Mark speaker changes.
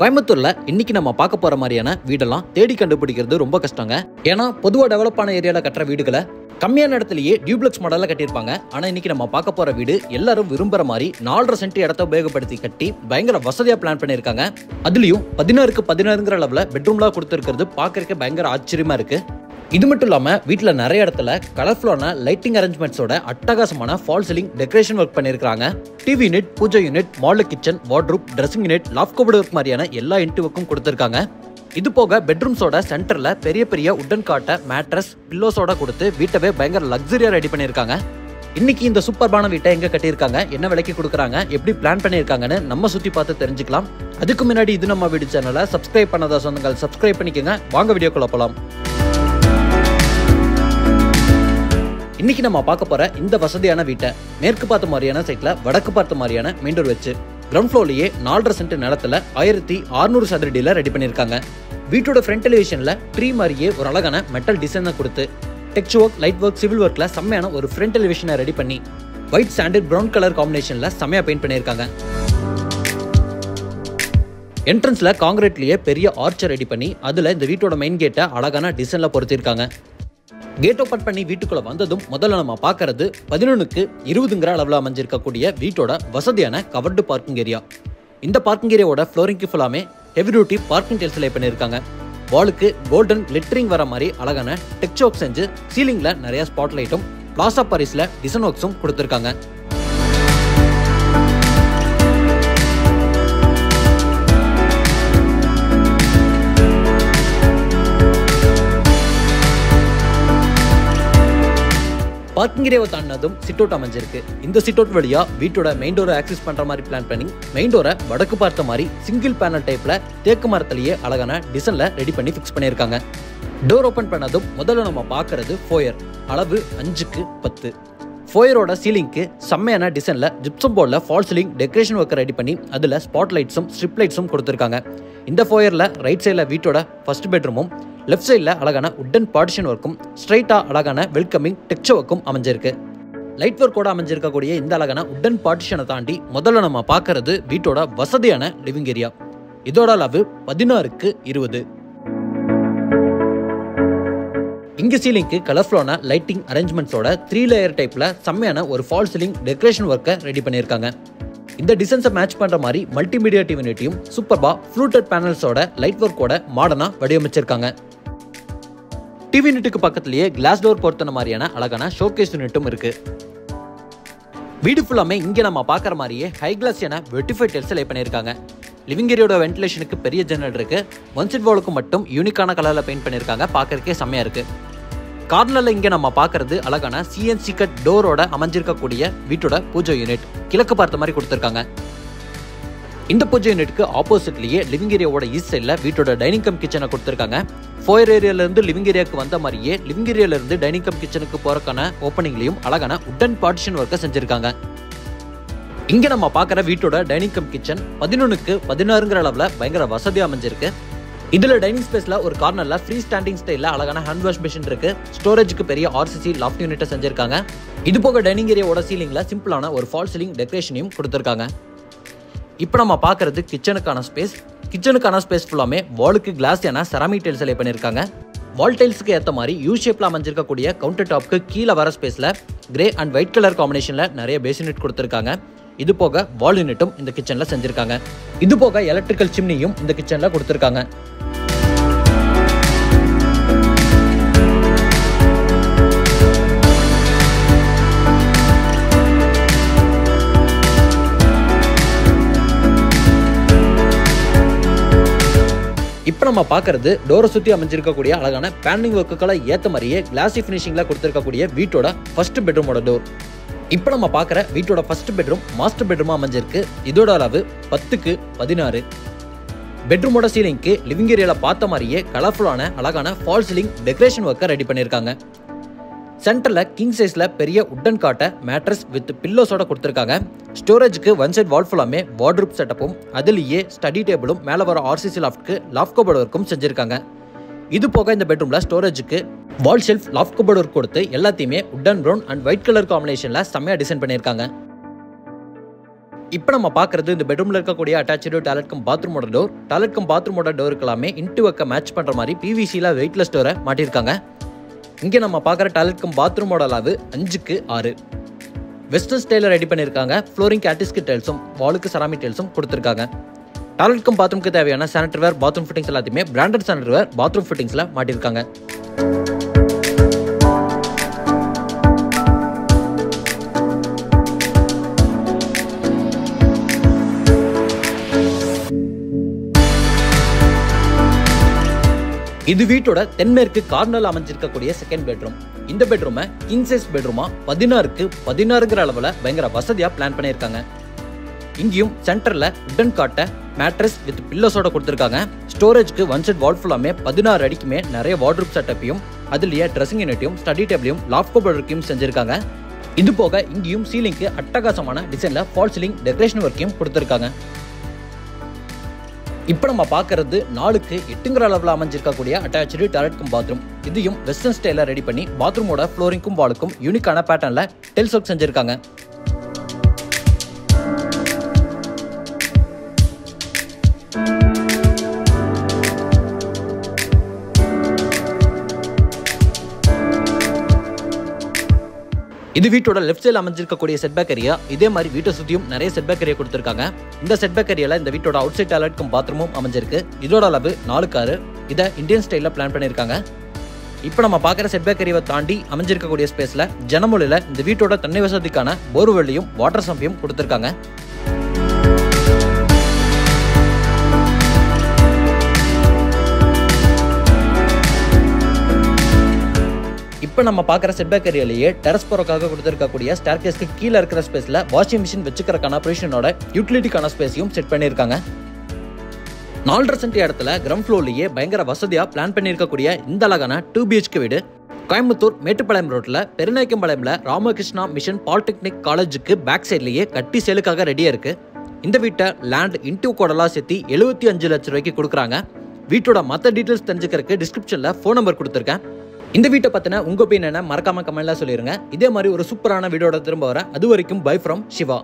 Speaker 1: கோயம்புத்தூர்ல இன்னைக்கு நம்ம பார்க்க போற மாதிரியான வீடெல்லாம் தேடி கண்டுபிடிக்கிறது ரொம்ப கஷ்டங்க. ஏன்னா பொதுவா டெவலப் ஆன ஏரியால கட்டுற வீடுகளை கம்மியான இடத்துலயே டியூப்ளெக்ஸ் மாடல்ல கட்டியிருப்பாங்க. ஆனா இன்னைக்கு நம்ம பார்க்க போற வீடு எல்லாரும் விரும்புற மாதிரி 4.5 சென்ட் இடத்தை உபயோகப்படுத்தி கட்டி பயங்கர வசதியா பிளான் பண்ணிருக்காங்க. அதுலயும் 16க்கு 16ங்கிற அளவுல பெட்ரூம்லாம் கொடுத்துருக்கிறது பார்க்கறதுக்கு பயங்கர ஆச்சரியமா இருக்கு. இது மட்டும் இல்லாம வீட்டுல நிறைய இடத்துல கலர்ஃபுல்லான லைட்டிங் அரேஞ்ச்மெண்ட்ஸோட அட்டகாசமான ஃபால் சீலிங் டெக்கரேஷன் ஒர்க் பண்ணிருக்காங்க. டிவி யூனிட், பூஜை unit, model kitchen, wardrobe, dressing unit, loft cupboard work மாதிரியான எல்லா இன்டீரியருக்கும் கொடுத்திருக்காங்க. இது போக பெட்ரூம்ஸோட சென்டர்ல பெரிய பெரிய உட்டன் காட்டை, மேட்ரஸ், பில்லோஸோட கொடுத்து வீட்டவே பயங்கர லக்ஸரியா ரெடி பண்ணிருக்காங்க. இன்னைக்கு இந்த சூப்பர்பான வீட்டை எங்க கட்டியிருக்காங்க, என்ன விலைக்கு கொடுக்குறாங்க, எப்படி பிளான் பண்ணியிருக்காங்கன்னு நம்ம சுத்தி பார்த்து தெரிஞ்சுக்கலாம். அதுக்கு முன்னாடி இது நம்ம வீடு சேனலை சப்ஸ்கிரைப் பண்ணாத சொந்தங்கள் சப்ஸ்கிரைப் பண்ணிக்கோங்க. வாங்க வீடியோக்குள்ள போலாம். இன்னைக்கு நம்ம பார்க்க போற இந்த வசதியான வீட்டை மேற்கு பார்த்த மாதிரியான சைட்ல வடக்கு பார்த்த மாதிரியான மெயின் டோர் வச்சு கிரவுண்ட் ஃப்ளோர்லயே 4.5 சென்ட் நிலத்துல 1600 சதுரடியில ரெடி பண்ணிருக்காங்க. வீட்டோட ஃப்ரண்ட் எலிவேஷன்ல ட்ரீ மாதிரியே ஒரு அழகான மெட்டல் டிசைனை கொடுத்து texture work, light work, civil ஒர்க்ல செம்மையான ஒரு ஃப்ரண்ட் எலிவேஷனை ரெடி பண்ணி ஒயிட் சாண்டட் பிரவுன் கலர் காம்பினேஷன்ல செம்மையா பெயிண்ட் பண்ணிருக்காங்க. என்ட்ரன்ஸ்ல காங்கிரீட்லயே பெரிய ஆர்ச்சை ரெடி பண்ணி அதுல இந்த வீட்டோட மெயின் கேட்டை அழகான டிசைன்ல பொறுத்திருக்காங்க. கேட் ஓபன் பண்ணி வீட்டுக்குள்ள வந்ததும் முதல்ல நம்ம பார்க்கறது 11க்கு 20ங்கிற அளவுல அமைஞ்சிருக்கக்கூடிய வீட்டோட வசதியான கவர்டு பார்க்கிங் ஏரியா. இந்த பார்க்கிங் ஏரியாவோட ஃப்ளோரிங்க்கு ஃபுல்லாமே ஹெவி டியூட்டி பார்க்கிங் டைல்ஸ் லே பண்ணிருக்காங்க. வாலுக்கு கோல்டன் கிளிட்டரிங் வர மாதிரி அழகான டெக்ஸ்சர் ஒர்க் செஞ்சு சீலிங்ல நிறைய ஸ்பாட் லைட்டும் பிளாசா பாரிஸ்ல டிசைன் ஒர்க்ஸும் கொடுத்திருக்காங்க. பார்க்கிங் ஏரியாவை தாண்டினதும் சிட் அவுட் அமைஞ்சிருக்கு. இந்த சிட் அவுட் வழியா வீட்டோட மெயின் டோரை ஆக்சஸ் பண்ற மாதிரி பிளான் பண்ணி மெயின் டோரை வடக்கு பார்த்த மாதிரி சிங்கிள் பேனல் டைப்ல தேக்கு மரத்திலேயே அழகான டிசைன்ல ரெடி பண்ணி ஃபிக்ஸ் பண்ணிருக்காங்க. டோர் ஓபன் பண்ணதும் முதல்ல நம்ம பார்க்கறது ஃபோயர், அளவு 5க்கு 10. ஃபோயரோட சீலிங்க்கு செம்மையான டிசைன்ல ஜிப்சம் போர்ட்ல ஃபால் சீலிங் டெக்கரேஷன் ஒர்க்கை ரெடி பண்ணி அதுல ஸ்பாட் லைட்ஸும் ஸ்ட்ரிப் லைட்ஸும் கொடுத்திருக்காங்க. இந்த ஃபோயர்ல ரைட் சைட்ல வீட்டோட ஃபர்ஸ்ட் பெட்ரூமும், லெஃப்ட் சைட்ல அழகான உட்டன் பார்ட்டிஷன் ஒர்க்கும் ஸ்ட்ரைட்டா அழகான வெல்கமிங் டெக்ஸ்சர் ஒர்க்கும் அமைஞ்சிருக்கு. லைட் ஒர்க்கோட அமைஞ்சிருக்கக்கூடிய இந்த அழகான உட்டன் பார்ட்டிஷனை தாண்டி முதல்ல நம்ம பார்க்கறது வீட்டோட வசதியான லிவிங் ஏரியா. இதோட அளவு 16க்கு 20. இங்க சீலிங்க்கு கலர்ஃபுல்லான லைட்டிங் அரேஞ்ச்மெண்ட்ஸோட 3 லேயர் டைப்ல செம்மையான ஒரு ஃபால் சீலிங் டெக்கரேஷன் ஒர்க்கை ரெடி பண்ணிருக்காங்க. இந்த டிசைன்ஸை மேட்ச் பண்ற மாதிரி மல்டிமீடியா டிவி யூனிட்டையும் சூப்பர்பா ஃப்ளூட்டட் பேனல்ஸோட லைட் ஒர்க்கோட மாடர்னா வடிவமைச்சிருக்காங்க. டிவி யூனிட்டுக்கு பக்கத்திலேயே கிளாஸ் டோர் பொருத்தின மாதிரியான அழகான ஷோகேஸ் யூனிட்டும் இருக்கு. வீடு ஃபுல்லாமே இங்க நம்ம பார்க்குற மாதிரியே ஹை கிளாஸியான வெர்டிஃபைட் டைல்ஸ் லே பண்ணியிருக்காங்க. லிவிங் ஏரியோட வென்டிலேஷனுக்கு பெரிய ஜன்னல் இருக்கு. ஒன் சைட் வாலுக்கு மட்டும் யூனிக்கான கலர்ல பெயிண்ட் பண்ணியிருக்காங்க. பார்க்கறதுக்கே செம்மையா இருக்கு. கார்னர்ல இங்க நம்ம பார்க்கறது அழகான சிஎன்சி கட் டோரோட அமைஞ்சிருக்கக்கூடிய வீட்டோட பூஜை யூனிட் கிழக்கு பார்த்த மாதிரி கொடுத்திருக்காங்க. இந்த பூஜை யூனிட்க்கு ஆப்போசிட்லயே லிவிங் ஏரியாவோட ஈஸ்ட் சைட்ல வீட்டோட டைனிங் கம் கிச்சனை கொடுத்திருக்காங்க. ஃபோயர் ஏரியால இருந்து லிவிங் ஏரியாவுக்கு வந்த மாதிரியே லிவிங் ஏரியால இருந்து டைனிங் கம் கிச்சனுக்கு போறக்கான ஓப்பனிங்லயும் அழகான உட்டன் பார்ட்டிஷன் ஒர்க்கை செஞ்சிருக்காங்க. இங்க நம்ம பார்க்குற வீட்டோட டைனிங் கம் கிச்சன் 11க்கு 16ங்கிற அளவுல பயங்கர வசதியா அமைஞ்சிருக்கு. இதுல டைனிங் ஸ்பேஸ்ல ஒரு கார்னர்ல ஃப்ரீ ஸ்டாண்டிங் ஸ்டைல்ல அழகான ஹேண்ட் வாஷ் மிஷின் இருக்கு. ஸ்டோரேஜ்க்கு பெரிய ஆர்சிசி லாஃப்ட் யூனிட்டை செஞ்சிருக்காங்க. இது போக டைனிங் ஏரியாவோட சீலிங்ல சிம்பிளான ஒரு ஃபால் சீலிங் டெக்கரேஷனையும் கொடுத்திருக்காங்க. இப்போ நம்ம பார்க்கறது கிச்சனுக்கான ஸ்பேஸ். கிச்சனுக்கான ஸ்பேஸ் ஃபுல்லாமே வாலுக்கு கிளாஸியான செராமிக் டைல்ஸ் லே பண்ணிருக்காங்க. வால் டைல்ஸ்க்கு ஏற்ற மாதிரி யூ ஷேப்ல அமைஞ்சிருக்கக்கூடிய கவுண்டர் டாப்க்கு கீழே வர ஸ்பேஸ்ல கிரே அண்ட் ஒயிட் கலர் காம்பினேஷன்ல நிறைய பேஸ் யூனிட் கொடுத்திருக்காங்க. இது போக வால் யூனிட்டும் இந்த கிச்சன்ல செஞ்சிருக்காங்க. இது போக எலக்ட்ரிக்கல் சிம்னியும் இந்த கிச்சன்ல கொடுத்திருக்காங்க. இப்போ நம்ம பார்க்கறது டோரை சுற்றி அமைஞ்சிருக்கக்கூடிய அழகான பேனலிங் ஒர்க்குகளை ஏற்ற மாதிரியே கிளாசி ஃபினிஷிங்ல கொடுத்திருக்கக்கூடிய வீட்டோட ஃபர்ஸ்ட் பெட்ரூமோட டோர். இப்போ நம்ம பார்க்குற வீட்டோட ஃபர்ஸ்ட் பெட்ரூம் மாஸ்டர் பெட்ரூமா அமைஞ்சிருக்கு. இதோட அளவு 10க்கு 16. பெட்ரூமோட சீலிங்க்கு லிவிங் ஏரியால பார்த்த மாதிரியே கலர்ஃபுல்லான அழகான ஃபால் சீலிங் டெக்கரேஷன் ஒர்க்கை ரெடி பண்ணியிருக்காங்க. சென்டர்ல கிங் சைஸ்ல பெரிய உட்டன் காட்டை மேட்ரஸ் வித் பில்லோஸோட கொடுத்திருக்காங்க. ஸ்டோரேஜ்க்கு ஒன் சைட் வால் ஃபுல்லாமே வார்ட்ரூப் செட்டப்பும் அதுலயே ஸ்டடி டேபிளும் மேல வர ஆர்சிசி லாஃப்ட்க்கு லாஃப்ட் கபோர்ட் ஒர்க்கும் செஞ்சிருக்காங்க. இது போக இந்த பெட்ரூம்ல ஸ்டோரேஜ்க்கு wall shelf, loft cupboard work கொடுத்து எல்லாத்தையுமே wooden brown and white colour காம்பினேஷன்ல செம்மையா டிசைன் பண்ணியிருக்காங்க. இப்போ நம்ம பார்க்குறது இந்த பெட்ரூமில் இருக்கக்கூடிய அட்டாச்சு டாய்லெட் கம் பாத்ரூமோட டோர். டாய்லெட் கம் பாத்ரூமோட டோருக்கு எல்லாமே இன்ட்டு வைக்க மேட்ச் பண்ணுற மாதிரி பிவிசியில் வெயிட்லெஸ் டோரை மாட்டியிருக்காங்க. இங்கே நம்ம பார்க்குற டாய்லெட் கம் பாத்ரூமோட அளவு 5க்கு 6. வெஸ்டர்ன் ஸ்டைலில் ரெடி பண்ணியிருக்காங்க. ஃப்ளோரிங் ஆர்டிஸ்டிக் டைல்ஸும் வாலுக்கு செராமிக் டைல்ஸும் கொடுத்துருக்காங்க. டாய்லெட் கம் பாத்ரூமுக்கு தேவையான சானிட்டரி வேர் பாத்ரூம் ஃபிட்டிங்ஸ் எல்லாத்தையுமே பிராண்டட் சானிட்டரி வேர் பாத்ரூம் ஃபிட்டிங்ஸில் மாட்டியிருக்காங்க. இது வீட்டோட தென்மேற்கு கார்னர்ல அமைஞ்சிருக்கக்கூடிய செகண்ட் பெட்ரூம். இந்த பெட்ரூமை கிங் சைஸ் பெட்ரூமா 16க்கு 16ங்கிற அளவில் பயங்கர வசதியாக பிளான் பண்ணியிருக்காங்க. இங்கேயும் சென்டரில் உடன் காட்ட மேட்ரஸ் வித் பில்லோஸோட கொடுத்துருக்காங்க. ஸ்டோரேஜ்க்கு ஒன் செட் வால் ஃபுல்லாமே 16 அடிக்குமே நிறைய வார்ட்ரூப் செட்டப்பையும் அதுலேயே ட்ரெஸ்ஸிங் யூனிட்டையும் ஸ்டடி டேபிளையும் லாஃப்ட் கபோர்டையும் செஞ்சிருக்காங்க. இது போக இங்கேயும் சீலிங்க்கு அட்டகாசமான டிசைனில் ஃபால் சீலிங் டெக்கரேஷன் ஒர்க்கையும் கொடுத்துருக்காங்க. இப்போ நம்ம பார்க்கறது 4க்கு 8ங்கிற அளவில் அமைஞ்சிருக்கக்கூடிய அட்டாச்சு டாய்லெட் கம் பாத்ரூம். இதையும் வெஸ்டர்ன் ஸ்டைலில் ரெடி பண்ணி பாத்ரூமோட ஃப்ளோரிங்க்கும் வாலுக்கும் யூனிக்கான பேட்டர்னில் டைல்ஸ் ஒர்க் செஞ்சிருக்காங்க. இது வீட்டோட லெஃப்ட் சைடில் அமைஞ்சிருக்கக்கூடிய செட்பேக் ஏரியா. இதே மாதிரி வீட்டை சுற்றியும் நிறைய செட்பேக் ஏரியா கொடுத்துருக்காங்க. இந்த செட்பேக் ஏரியாவில் இந்த வீட்டோட அவுட் சைட் டாய்லெட் கம் பாத்ரூமும் அமைஞ்சிருக்கு. இதோட அளவு 4க்கு 6. இதை இந்தியன் ஸ்டைலில் பிளான் பண்ணியிருக்காங்க. இப்போ நம்ம பார்க்குற செட்பேக் ஏரியாவை தாண்டி அமைஞ்சிருக்கக்கூடிய ஸ்பேஸில் ஜனமொழியில் இந்த வீட்டோட தண்ணி வசதிக்கான போர்வெல்லையும் வாட்டர் சம்பையும் கொடுத்துருக்காங்க. இப்போ நம்ம பார்க்குற செட்பேக் ஏரியாலேயே டெரஸ் போறதுக்காக கொடுத்துருக்கக்கூடிய ஸ்டேர்கேஸ்க்கு கீழே இருக்கிற ஸ்பேஸில் வாஷிங் மிஷின் வச்சுக்கிறக்கான ப்ரொவிஷனோட யூட்டிலிட்டிக்கான ஸ்பேஸையும் செட் பண்ணியிருக்காங்க. 4.5 சென்ட் இடத்துல கிரவுண்ட் ஃப்ளோர்லேயே பயங்கர வசதியாக பிளான் பண்ணியிருக்கக்கூடிய இந்த அழகான 2 BHK வீடு கோயம்புத்தூர் மேட்டுப்பாளையம் ரோட்டில் பெருநாயக்கம்பாளையம்ல ராமகிருஷ்ணா மிஷன் பாலிடெக்னிக் காலேஜுக்கு பேக் சைட்லேயே கட்டி சேலுக்காக ரெடியாக இருக்கு. இந்த வீட்டை லேண்ட் இன்டூ கோடெல்லாம் சேர்த்து 75 லட்சம் ரூபாய்க்கு கொடுக்குறாங்க. வீட்டோட மற்ற டீட்டெயில்ஸ் தெரிஞ்சுக்கிறதுக்கு டிஸ்கிரிப்ஷனில் ஃபோன் நம்பர் கொடுத்துருக்கேன். இந்த வீட்டை பற்றின உங்கள் ஒப்பீனியனை மறக்காம கமெண்ட்ல சொல்லிடுங்க. இதே மாதிரி ஒரு சூப்பரான வீடியோட திரும்ப வர. அது வரைக்கும் பை ஃப்ரம் சிவா.